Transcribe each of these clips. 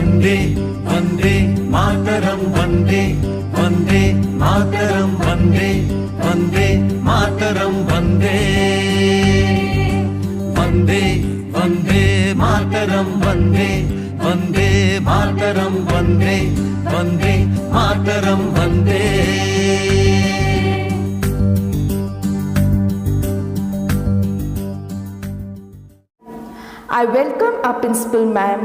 वन्दे वन्दे मातरं वन्दे वन्दे मातरं वन्दे वन्दे मातरं वन्दे वन्दे वन्दे मातरं वन्दे वन्दे मातरं वन्दे वन्दे मातरं वन्दे। I welcome our principal ma'am,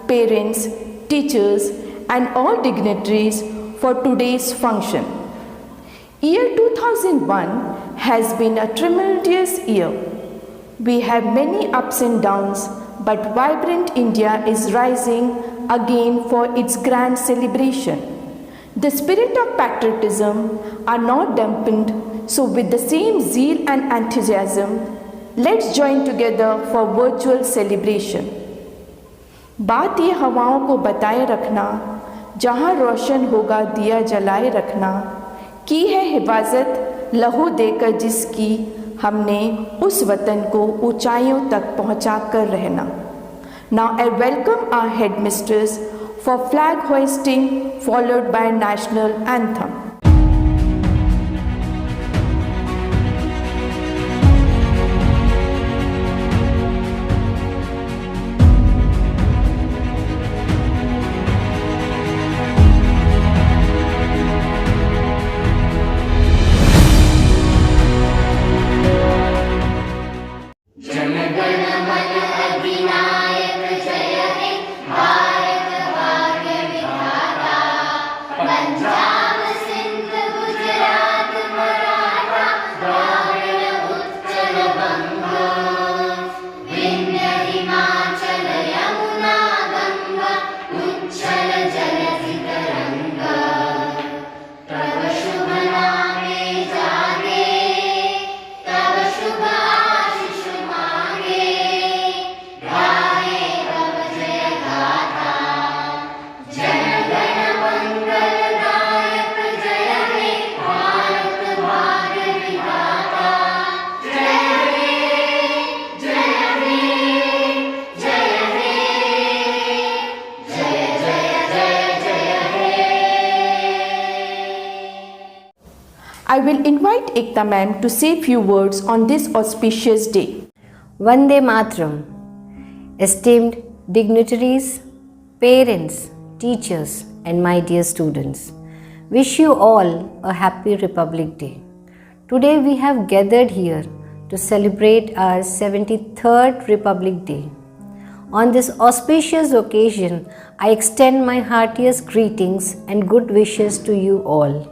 parents, teachers and all dignitaries for today's function. Year 2001 has been a tremendous year. We have many ups and downs, but vibrant India is rising again for its grand celebration. The spirit of patriotism are not dampened, so with the same zeal and enthusiasm, let's join together for virtual celebration. बात ये हवाओं को बताए रखना, जहाँ रोशन होगा दिया जलाए रखना, की है हिफाजत लहू देकर जिसकी, हमने उस वतन को ऊंचाइयों तक पहुंचा कर रहना. Now I welcome our headmistress for flag hoisting followed by national anthem. I will invite Ekta ma'am to say few words on this auspicious day. Vande Mataram. Esteemed dignitaries, parents, teachers and my dear students, wish you all a happy Republic Day. Today we have gathered here to celebrate our 73rd Republic Day. On this auspicious occasion, I extend my heartiest greetings and good wishes to you all.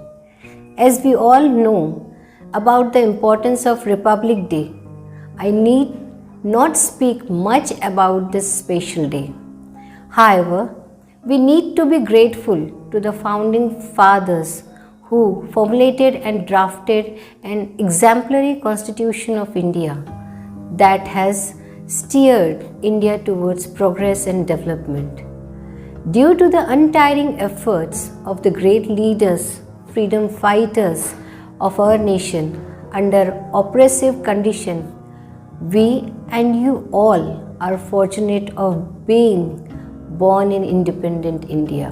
As we all know about the importance of Republic Day, I need not speak much about this special day. However, we need to be grateful to the founding fathers who formulated and drafted an exemplary Constitution of India that has steered India towards progress and development. Due to the untiring efforts of the great leaders, freedom fighters of our nation under oppressive condition, we and you all are fortunate of being born in independent India.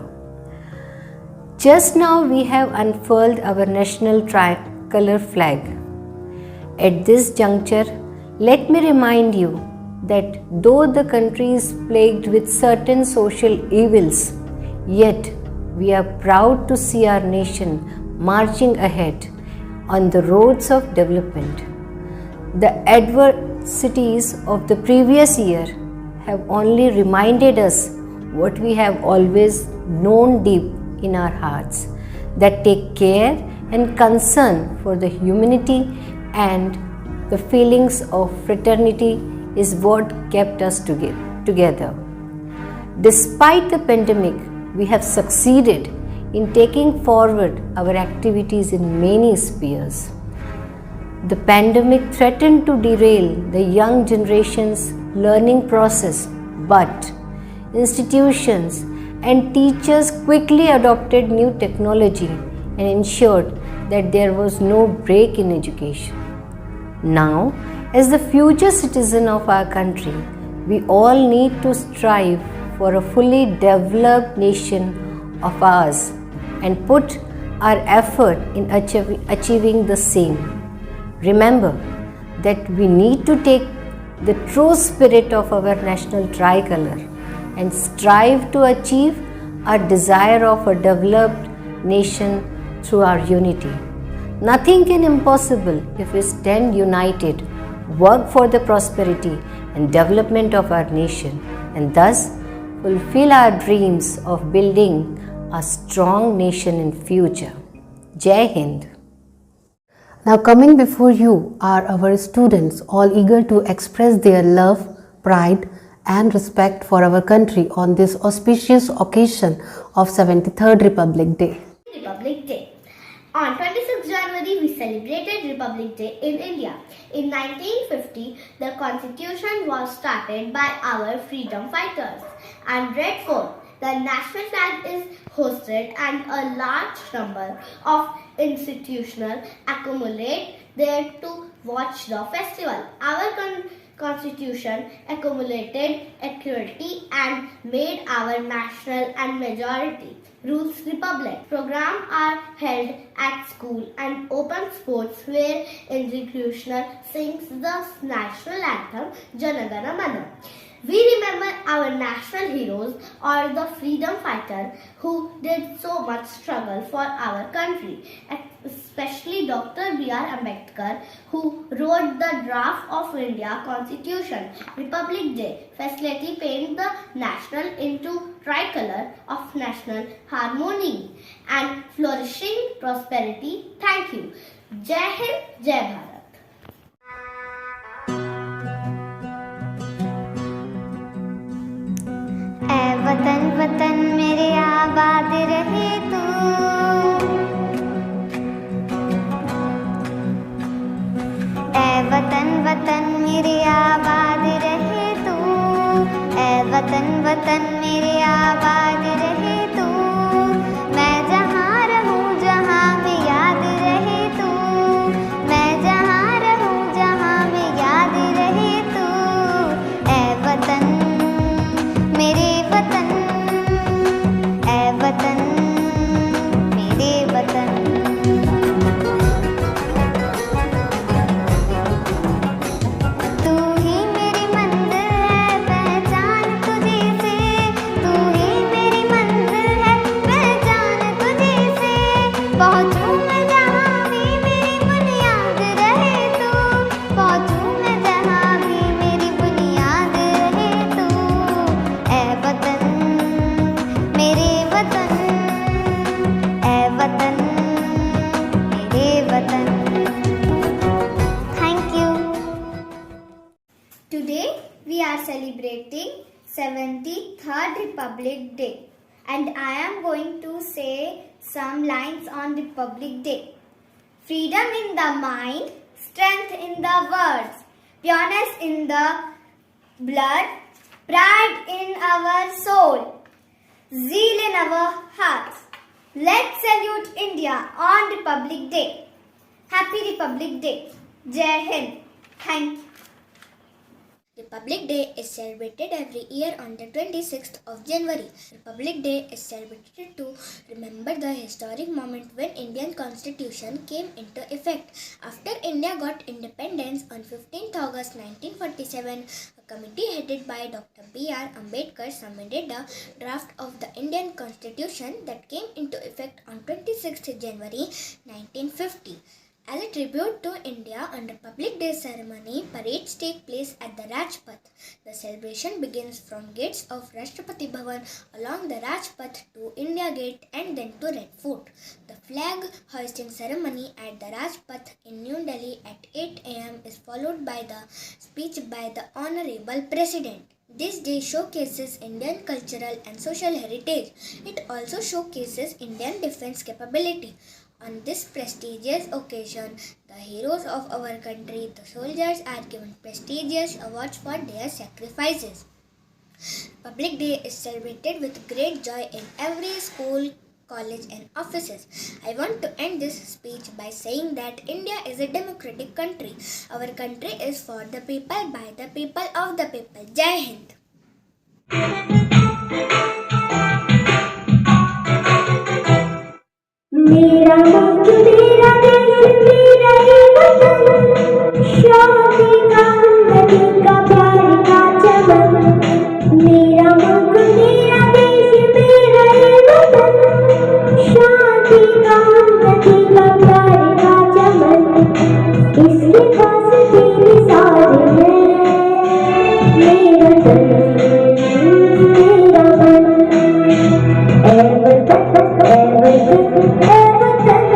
Just now we have unfurled our national tricolor flag. At this juncture, let me remind you that though the country is plagued with certain social evils, yet we are proud to see our nation marching ahead on the roads of development. The adversities of the previous year have only reminded us what we have always known deep in our hearts, that take care and concern for the humanity and the feelings of fraternity is what kept us together. Despite the pandemic, we have succeeded in taking forward our activities in many spheres. The pandemic threatened to derail the young generation's learning process, but institutions and teachers quickly adopted new technology and ensured that there was no break in education. Now, as the future citizen of our country, we all need to strive for a fully developed nation of ours and put our effort in achieving the same. Remember that we need to take the true spirit of our national tricolor and strive to achieve our desire of a developed nation through our unity. Nothing can impossible if we stand united, work for the prosperity and development of our nation, and thus fulfill our dreams of building a strong nation in future. Jai Hind. Now coming before you are our students, all eager to express their love, pride and respect for our country on this auspicious occasion of 73rd Republic Day. Republic Day. On 26 January, we celebrated Republic Day in India. In 1950, the Constitution was started by our freedom fighters and Red Fort. The national flag is hosted and a large number of institutions accumulate there to watch the festival. Our Constitution accumulated equality and made our national and majority rules republic. Programs are held at school and open sports where institutional sings the national anthem Jana Gana Mana. We remember our national heroes or the freedom fighter who did so much struggle for our country, especially Dr. B.R. Ambedkar, who wrote the draft of India Constitution. Republic Day facility paint the national into tricolor of national harmony and flourishing prosperity. Thank you. Jai Hind, Jai Bharat. ऐ वतन वतन मेरे आबाद रहे तू, ऐ वतन वतन मेरे आबाद रहे तू, ऐ वतन वतन मेरे आबाद रहे तू, मैं जहाँ रहूँ जहाँ में याद रहे तू, मैं जहाँ रहूँ जहाँ में याद रहे तू, ऐ वतन मेरे वतन, ऐ वतन मेरे वतन। तू ही मेरी मंजिल है पहचान तुझे से, तू ही मेरी मंजिल है पहचान तुझे से, पहुँचूँ मैं जहाँ भी मेरी बुनियाद रहे तू, पहुँचूँ मैं जहाँ भी मेरी बुनियाद रहे तू, ऐ वतन मेरे वतन, ऐ वतन मेरे वतन। Thank you. Today we are celebrating 73rd Republic Day and I am going to say some lines on Republic Day. Freedom in the mind, strength in the words, pureness in the blood, pride in our soul, zeal in our hearts. Let's salute India on Republic Day. Happy Republic Day. Jai Hind. Thank you. Republic Day is celebrated every year on the 26th of January. Republic Day is celebrated to remember the historic moment when Indian Constitution came into effect. After India got independence on 15th August 1947, a committee headed by Dr. B.R. Ambedkar submitted a draft of the Indian Constitution that came into effect on 26th January 1950. As a tribute to India, on Republic Day ceremony, parades take place at the Rajpath. The celebration begins from gates of Rashtrapati Bhavan along the Rajpath to India Gate and then to Red Fort. The flag hoisting ceremony at the Rajpath in New Delhi at 8 am is followed by the speech by the Honorable President. This day showcases Indian cultural and social heritage. It also showcases Indian defense capability. On this prestigious occasion, the heroes of our country, the soldiers, are given prestigious awards for their sacrifices. Republic Day is celebrated with great joy in every school, college and offices. I want to end this speech by saying that India is a democratic country. Our country is for the people, by the people, of the people. Jai Hind. मेरा मुल्क मेरा देश मेरा ये वतन, शादी का उन्नति का प्यार का चमन। मेरा मुल्क मेरा देश मेरा ये वतन, शादी का उन्नति का प्यार का चमन। इसके पास तेरी सारी है मेरा तन मेरा मन। ऐ वतन ऐ वतन ऐ वतन,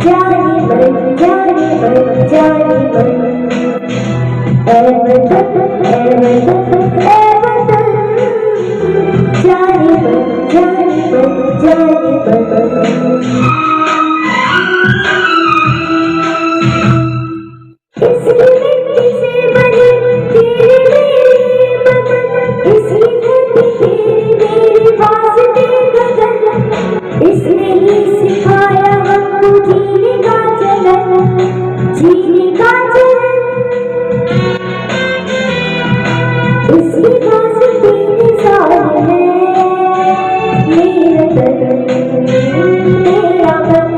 जाने मन जाने मन जाने मन। ऐ वतन ऐ वतन ऐ वतन, जाने मन जाने मन जाने मन। इसकी मिट्टी से बने तेरे मेरे बदन, इसी धरती तेरे मेरे वास्ते गगन। इसने ही सिखाया हमको जीने का चलन, जीने का चलन। इसके वास्ते निसार है मेरा तन मेरा मन।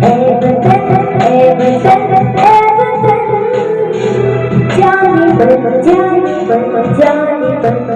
ऐ वतन ऐ वतन ऐ वतन, जाने मन जाने मन जाने मन।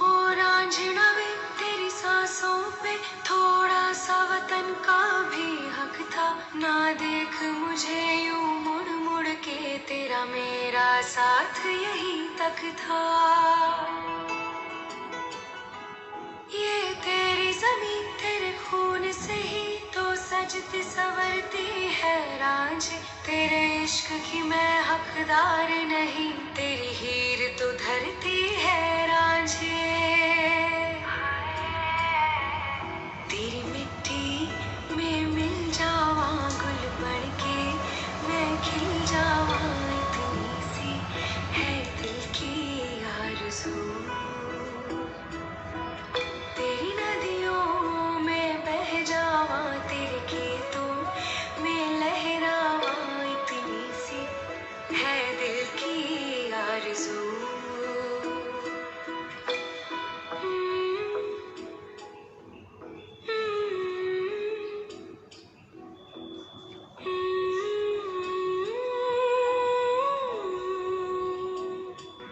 और आंझना वे तेरी सांसों पे थोड़ा सा वतन का भी हक था। ना देख मुझे यूं मुड़ मुड़ के, तेरा मेरा साथ यही तक था। ये तेरी जमीन तेरे खून से ही तो सजती संवरती है रांझ। तेरे इश्क की मैं हकदार नहीं, तेरी हीर तो धरती है रांझे। तेरी मिट्टी में मिल जावा गुल बन के, मैं खिल जावा इतनी सी है दिल की आरज़ू। तेरी नदियों में बह जावा, तेरे गीतों में लहरावा इतनी सी है दिल की आरज़ू।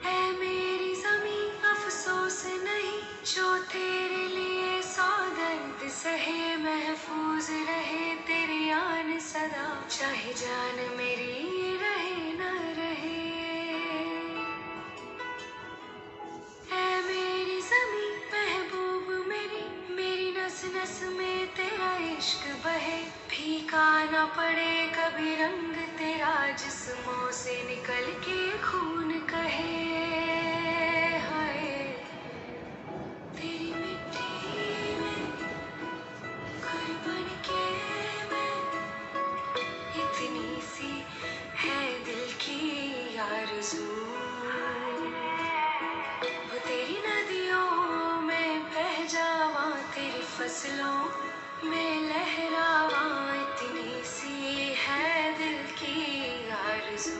ऐ मेरी ज़मीं अफ़सोस नहीं, जो तेरे लिए सौ दर्द सहे। महफूज रहे तेरी आन सदा, चाहे जान मेरी रहे न रहे। ऐ मेरी ज़मीं महबूब मेरी, मेरी नस नस में तेरा इश्क बहे। फीका न पड़े कभी रंग तेरा, जिस्मों से निकल के खून कहे। हाय तेरी मिट्टी में घर बन के मैं, इतनी सी है दिल की आरज़ू। वो तेरी नदियों में बह जावा, तेरी फसलों में लहरावा इतनी सी है दिल की आरज़ू।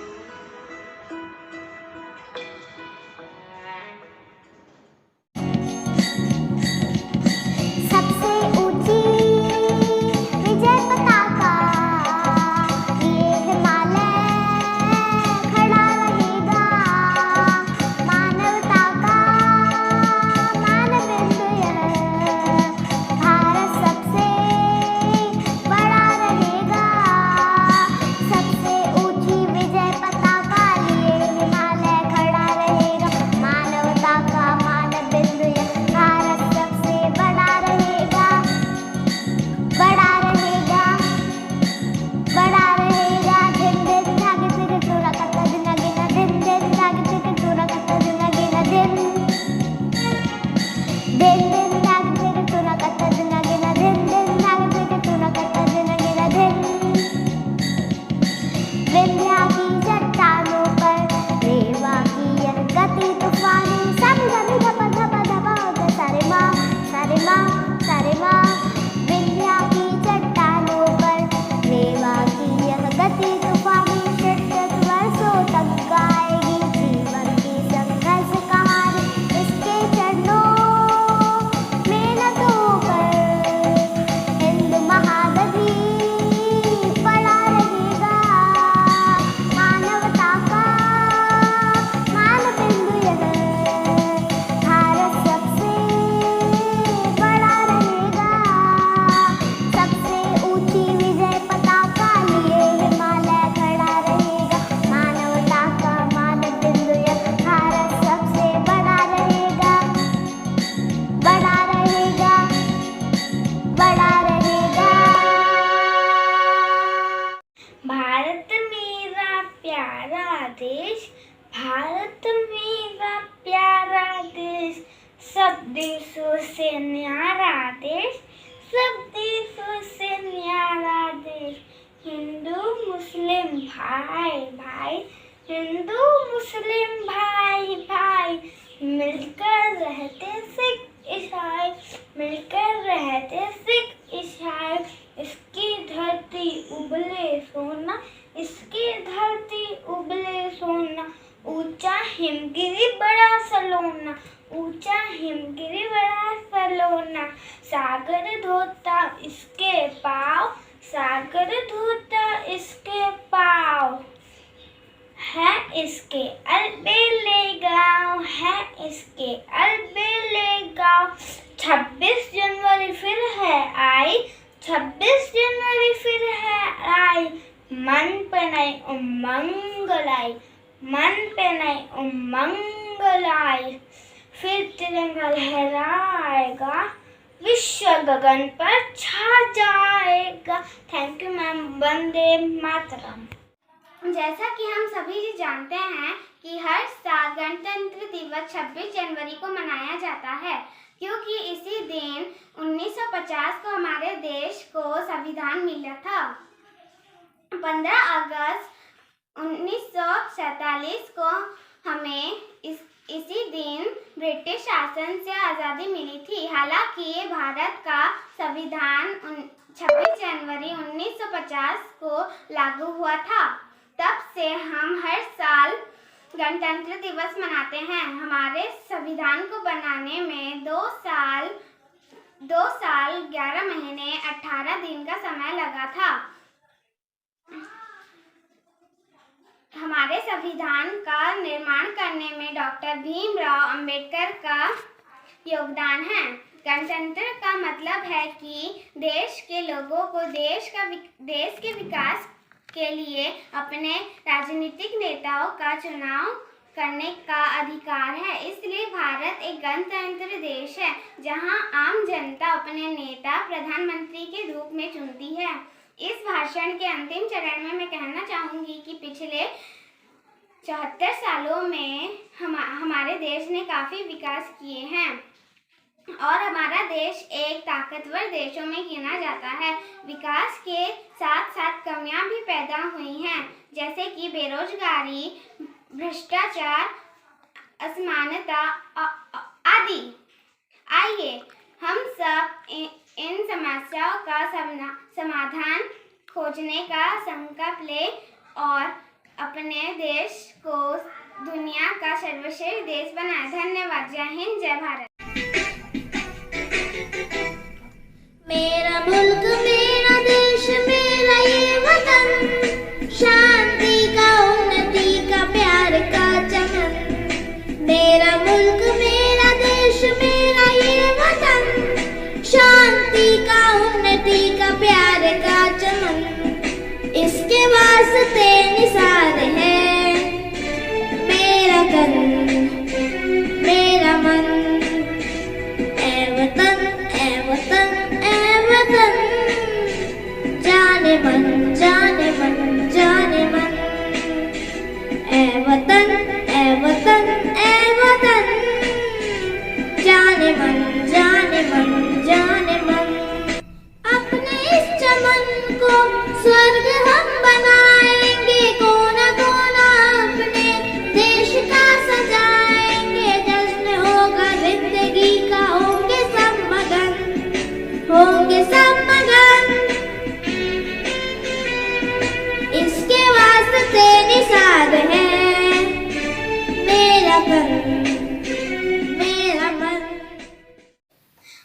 देश, भारत मेरा प्यारा देश, सब देशों से न्यारा देश, सब देशों से न्यारा देश। हिंदू मुस्लिम भाई भाई, हिंदू मुस्लिम भाई भाई, मिलकर रहते सिख ईसाई, मिलकर रहते सिख ईसाई। इसकी धरती उबले सोना, इसकी धरती उबले सोना, ऊंचा हिमगिरी बड़ा सलोना, ऊंचा हिमगिरी बड़ा सलोना। सागर धोता इसके पाँव, सागर धोता इसके पाँव। है इसके अलबेले गाँव, है इसके अलबेले गाँव। 26 जनवरी फिर है आई, 26 जनवरी फिर है आई। मन पे नई उमंग लाई, मन पे नई उमंग लाई। फिर तिरंगा लहराएगा, विश्व गगन पर छा जाएगा। Thank you ma'am. वंदे मातरम। जैसा कि हम सभी जानते हैं कि हर साल गणतंत्र दिवस 26 जनवरी को मनाया जाता है, क्योंकि इसी दिन 1950 को हमारे देश को संविधान मिला था। 15 अगस्त 1947 को हमें इसी दिन ब्रिटिश शासन से आज़ादी मिली थी। हालांकि भारत का संविधान 26 जनवरी 1950 को लागू हुआ था। तब से हम हर साल गणतंत्र दिवस मनाते हैं। हमारे संविधान को बनाने में 2 साल 11 महीने 18 दिन का समय लगा था। हमारे संविधान का निर्माण करने में डॉक्टर भीमराव अंबेडकर का योगदान है। गणतंत्र का मतलब है कि देश के लोगों को देश के विकास के लिए अपने राजनीतिक नेताओं का चुनाव करने का अधिकार है। इसलिए भारत एक गणतंत्र देश है, जहां आम जनता अपने नेता प्रधानमंत्री के रूप में चुनती है। इस भाषण के अंतिम चरण में मैं कहना चाहूँगी कि पिछले 74 सालों में हमारे देश ने काफ़ी विकास किए हैं और हमारा देश एक ताकतवर देशों में गिना जाता है। विकास के साथ साथ कमियां भी पैदा हुई हैं, जैसे कि बेरोजगारी, भ्रष्टाचार, असमानता आदि। आइए हम सब इन समस्याओं का समाधान खोजने का संकल्प लें और अपने देश को दुनिया का सर्वश्रेष्ठ देश बनाएं। धन्यवाद। जय हिंद, जय भारत। मेरा मुल्क मेरा देश मेरा ये वतन, शांति का उन्नति का प्यार का चमन। मेरा मुल्क मेरा देश मेरा ये वतन, शांति का उन्नति का प्यार का चमन। इसके वास्ते निसार है मेरा तन मेरा मन। ऐ वतन ऐ वतन ऐ वतन, जाने मन जाने मन जाने मन। ऐ वतन ऐ वतन ऐ वतन, जाने मन जाने मन जाने मन। अपने इस चमन को स्वर्ग हम बनाएंगे, कोना कोना अपने देश का सजाएंगे। जश्न होगा जिंदगी का, होंगे सब मगन, होंगे सब मगन। इसके वास्ते निसार है मेरा तन मेरा मन।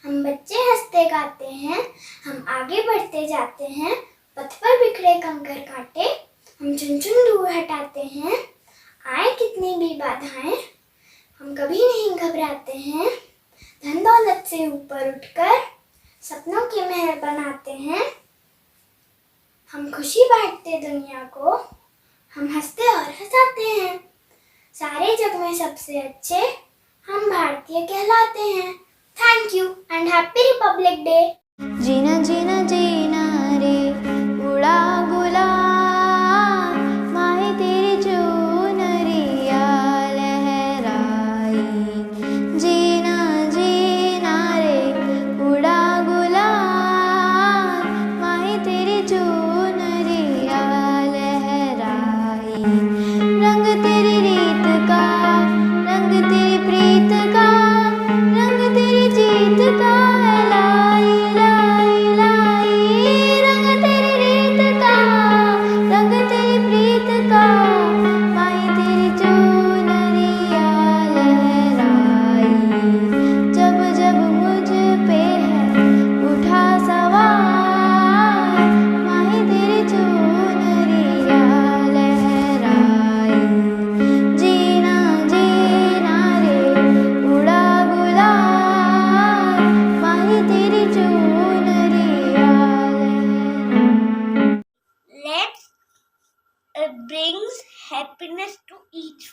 हम बच्चे हंसते गाते हैं, हम आगे बढ़ते जाते हैं। पथ पर बिखरे कंकर काटे हम चुन चुन दूर हटाते हैं। आए कितनी भी बाधाएं हम कभी नहीं घबराते हैं। धन दौलत से ऊपर उठकर सपनों की महल बनाते हैं। हम खुशी बांटते दुनिया को, हम हंसते और हंसाते हैं। सारे जग में सबसे अच्छे हम भारतीय कहलाते हैं। Thank you and happy Republic Day. जीना जीना जीना रे उड़ा गुलाल, माए तेरी चुनरी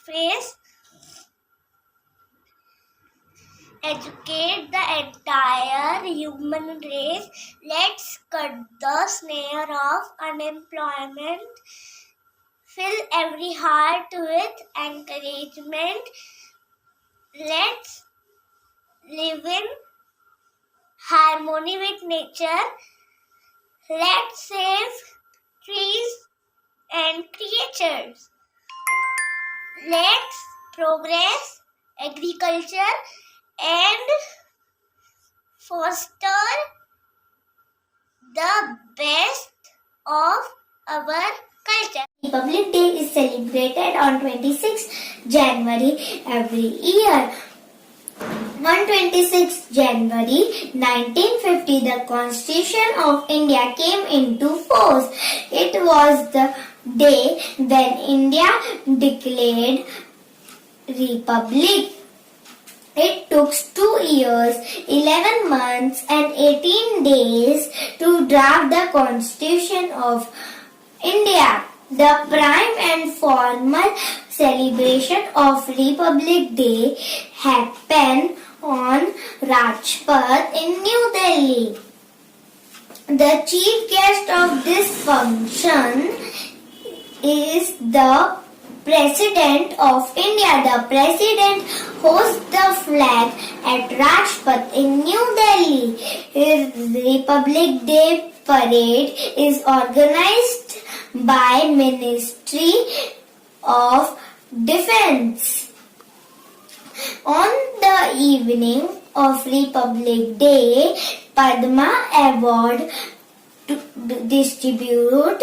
face. Educate the entire human race. Let's cut the snare of unemployment. Fill every heart with encouragement. Let's live in harmony with nature. Let's save trees and creatures. Let's progress agriculture and foster the best of our culture. Republic Day is celebrated on 26th January every year. On 26th January 1950, the Constitution of India came into force. It was the day when India declared Republic. It took 2 years, 11 months and 18 days to draft the Constitution of India. The prime and formal celebration of Republic Day happened on Rajpath in New Delhi. The chief guest of this function is the President of India. The President hosts the flag at Rajpath in New Delhi. Republic Day parade is organized by Ministry of Defense. On the evening of Republic Day, Padma Award distributed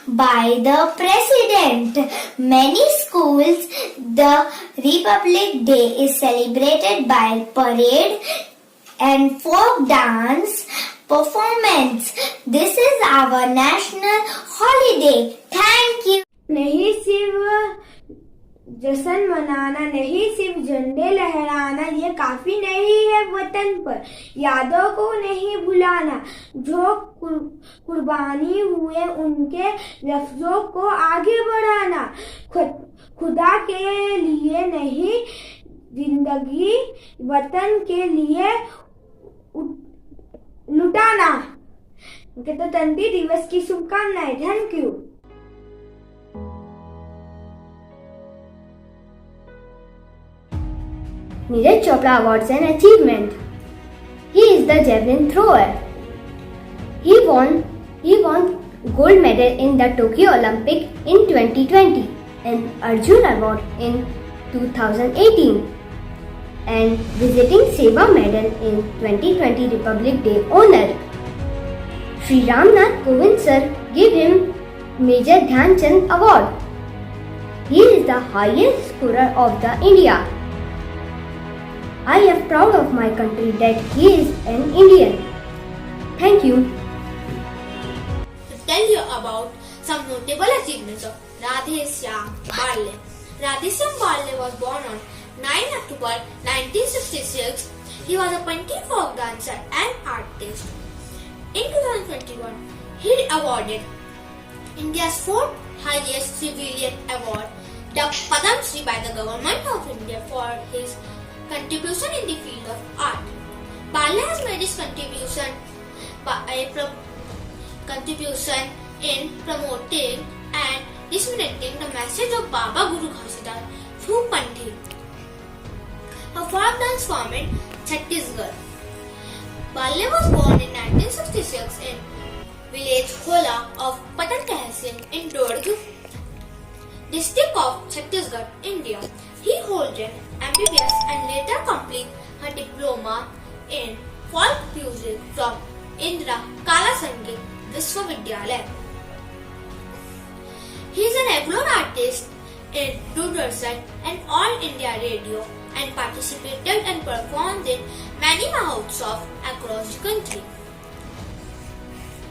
by the President. Many schools, the Republic Day is celebrated by parade and folk dance performance. This is our national holiday. Thank you. नहीं सिर्फ जश्न मनाना, नहीं सिर्फ झंडे लहराना, ये काफी नहीं है वतन पर यादों को नहीं भुलाना, जो कुर्बानी हुए उनके लफ्जों को आगे बढ़ाना, खुदा के लिए नहीं जिंदगी वतन के लिए लुटाना। गणतंत्र दिवस की शुभकामनाएं। Thank you. Neeraj Chopra awards an achievement. He is the javelin thrower. He won gold medal in the Tokyo Olympic in 2020 and Arjun Award in 2018 and visiting Seva medal in 2020 Republic Day honor. Shri Ramnath Kovind sir gave him Major Dhyan Chand Award. He is the highest scorer of the India. I am proud of my country that he is an Indian. Thank you. To tell you about some notable achievements of Radheshyam Barle. Radheshyam Barle was born on 9 October 1966. He was a Punti folk dancer and artist. In 2021, he awarded India's fourth highest civilian award, the Padam Shri by the Government of India for his contribution in the field of art. Barle has made his contribution in promoting and disseminating the message of Baba Guru Ghasidhar through Panthi, a folk dance form in Chhattisgarh. Barle was born in 1966 in village Hola of Patan Tehsil in Durg district of Chhattisgarh, India. He holds an MBBS and later complete her diploma in folk music from Indra Kala Sangeet Vishwavidyalaya. He is a regular artist in Doordarshan and All India Radio and participated and performed in many Mahotsavs across the country.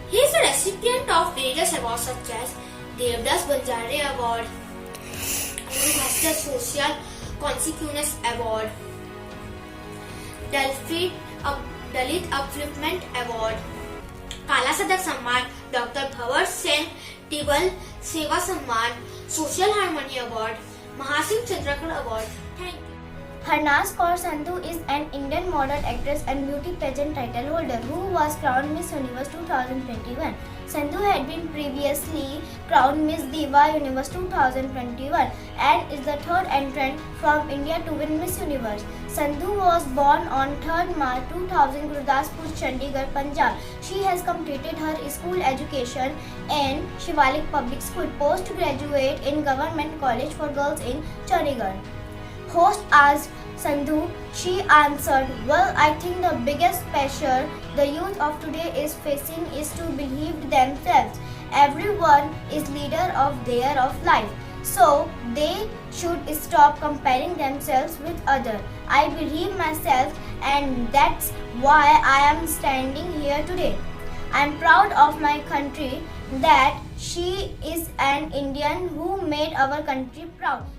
He is a recipient of various awards such as Devdas Banjare Award, Guru Bhaskar Social Consciousness Award, Dalit Upliftment Award, Kala Sadak Samman, Dr. Bhavar Sen Tibal Seva Samman, Social Harmony Award, Mahasingh Chandrakhar Award. Thank you. Harnaaz Kaur Sandhu is an Indian model actress and beauty pageant title holder who was crowned Miss Universe 2021. Sandhu had been previously crowned Miss Diva Universe 2021 and is the third entrant from India to win Miss Universe. Sandhu was born on 3rd March 2000 Gurdaspur, Chandigarh, Punjab. She has completed her school education in Shivalik Public School, postgraduate in Government College for Girls in Chandigarh. Host asked Sandhu, she answered, "Well, I think the biggest pressure the youth of today is facing is to believe themselves. Everyone is leader of their life. So they should stop comparing themselves with others. I believe myself and that's why I am standing here today. I am proud of my country that she is an Indian who made our country proud."